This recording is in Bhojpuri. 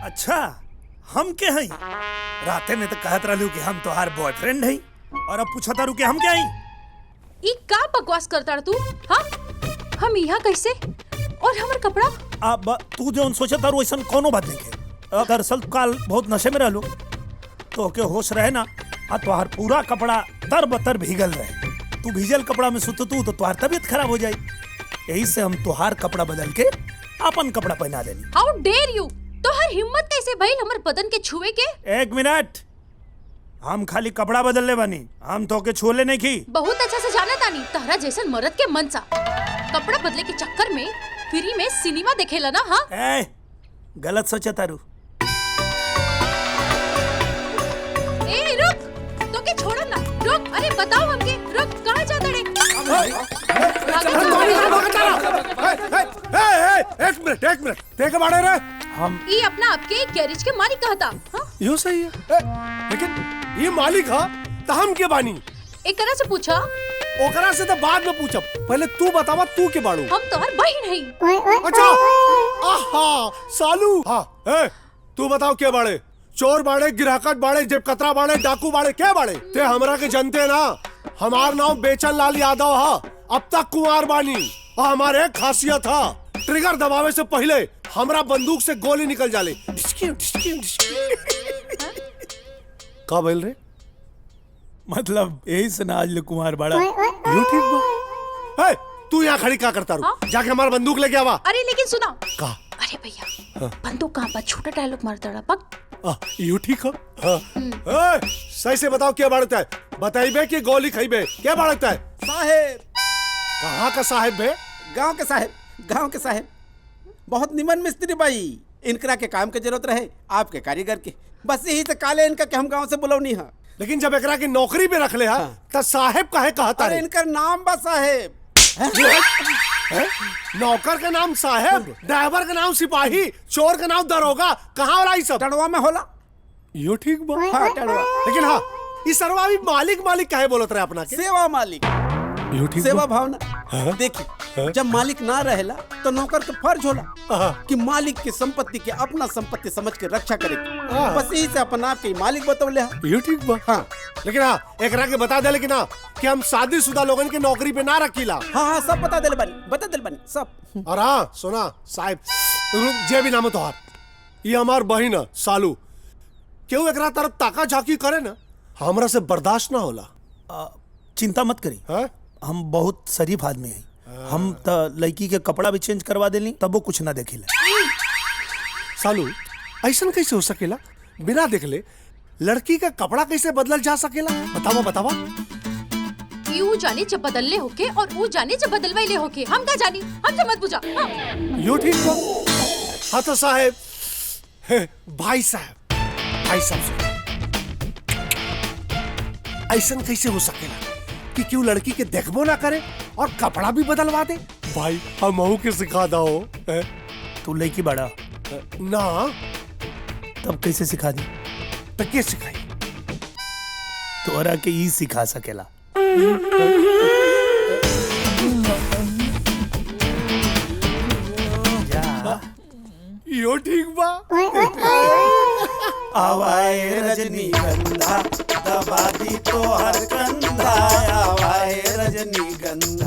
अच्छा, हम के हई? राते में तो कहत रहलू कि हम तोहार बॉयफ्रेंड हई, और अब पूछा तारू कि हम क्या हई? ई का बकवास करता तू? हाँ, हम यहाँ कैसे? और हमार कपड़ा? अब तू जो सोचा तारू ऐसा कोनो बात नहीं है। दरअसल काल बहुत नशे में रहलू, तो के होश रहे ना, आ तोहार पूरा कपड़ा तर बतर भीगल रहे। तू भीजल कपड़ा में सुततू तो तोहार तबीयत खराब हो जाई। यही से हम तोहार कपड़ा बदल के अपन कपड़ा पहना देनी। हाउ डेयर यू! तोहर हिम्मत कैसे भइल हमर बदन के छुए के? एक मिनट, हम खाली कपड़ा बदल ले बानी, हम तो के छुले नहीं की। बहुत अच्छा से जाना तानी तहरा जैसन मर्द के मन सा। कपड़ा बदले के चक्कर में फ्री में सिनेमा देखेला ना? हाँ, ए, गलत सोचा तारू। ए रुक, तो के छोड़ो ना, रुक। अरे बताओ हमके, रुक, कहाँ जाता रे? एक मिनट, देख बाड़े रे। हम ई अपना आपके गैरेज के मालिक कहता। हाँ? यो सही है, लेकिन ये मालिक हा तो हम के बानी? एकरा से पूछा। ओकरा से तो बाद में पूछब, पहले तू बतावा तू के बाड़ू? हम तोहर बहिन हई। अच्छा, आहा, सालू। हाँ, तू बताओ के बाड़े? चोर बाड़े, गिराकट बाड़े, जेब कतरा बाड़े, डाकू बाड़े, क्या बाड़े? ते हमरा के जनते ना, हमार नाम बेचन लाल यादव हा। अब तक कुंवार बानी, और हमारे एक खासियत हा, ट्रिगर दबावे से पहले हमरा बंदूक से गोली निकल जाले। का बोल रे? मतलब यही से ना आज कुमार बड़ा। यो ठीक बा। तू यहाँ खड़ी क्या करता रू? जाके हमारा बंदूक लेके आवा। अरे लेकिन सुना। का? अरे भैया, बंदूक कहाँ पर? छोटा डायलॉग मारता रहा पक। यो ठीक है। सही से बताओ क्या बाड़ता है? बताइबे कि गोली खाइबे? क्या बाड़ता है? साहेब। कहाँ का साहेब बे? गांव के साहेब, गांव के साहेब। बहुत निमन मिस्त्री भाई, इनकरा के काम के जरूरत रहे, आपके कारीगर के, बस यही से काले इनका के हम गांव से बुलौनी है। लेकिन जब एकरा की नौकरी पे रख ले हा, तो साहेब काहे कहता अरे है? इनका नाम बा साहेब। नौकर का नाम साहेब, ड्राइवर का नाम सिपाही, चोर का नाम दरोगा, कहाँ हो रहा है सब? टड़वा में होला। यो ठीक बा। हाँ, टड़वा। लेकिन हाँ, इस सरवा भी मालिक मालिक काहे बोलत रहे अपना के? सेवा मालिक, यो ठीक सेवा बा। भावना। देखिए, जब मालिक ना रहेला तो नौकर का फर्ज होला कि मालिक की संपत्ति के अपना संपत्ति समझ के रक्षा करे। बस यही से अपन आप के मालिक बतौले। यो ठीक बा। हाँ, लेकिन हाँ, एकरा के बता दे लेकिन हाँ, कि हम शादीशुदा लोगन के नौकरी पे ना रखीला। हाँ, हाँ, सब बता दिल बनी सब। और हाँ सुना साहब, जे भी नाम है तोहार, ये हमार बहिन है सालू। क्यों एकरा तरफ ताका झाकी करे ना, हमरा से बर्दाश्त ना होला। चिंता मत करी, हाँ? हम बहुत शरीफ आदमी हैं। हम तो लड़की के कपड़ा भी चेंज करवा देली, तब वो कुछ ना देखेला। सालू, ऐसा कैसे हो सकेला? बिना देखले लड़की का कपड़ा कैसे बदलल जा सकेला? बतावा बतावा। यू जाने जब बदलले होके और वो जाने जब बदलवाइले होके, हम का जानी, हमसे मत पूछा। हाँ। यो ठीक बा। हाँ तो साहेब, भाई साहब से ऐसा कैसे हो सकेला कि क्यों लड़की के देखबो ना करे और कपड़ा भी बदलवा दे? भाई हम के सिखा दो। तू लड़की बड़ा ना, तब कैसे सिखा दी? तो क्या सिखाई? तोरा के ई सिखा सकेला। यो ठीक बा। आवाए रजनीगंधा, दबा दी तो हर कंधा। आवाए रजनीगंधा।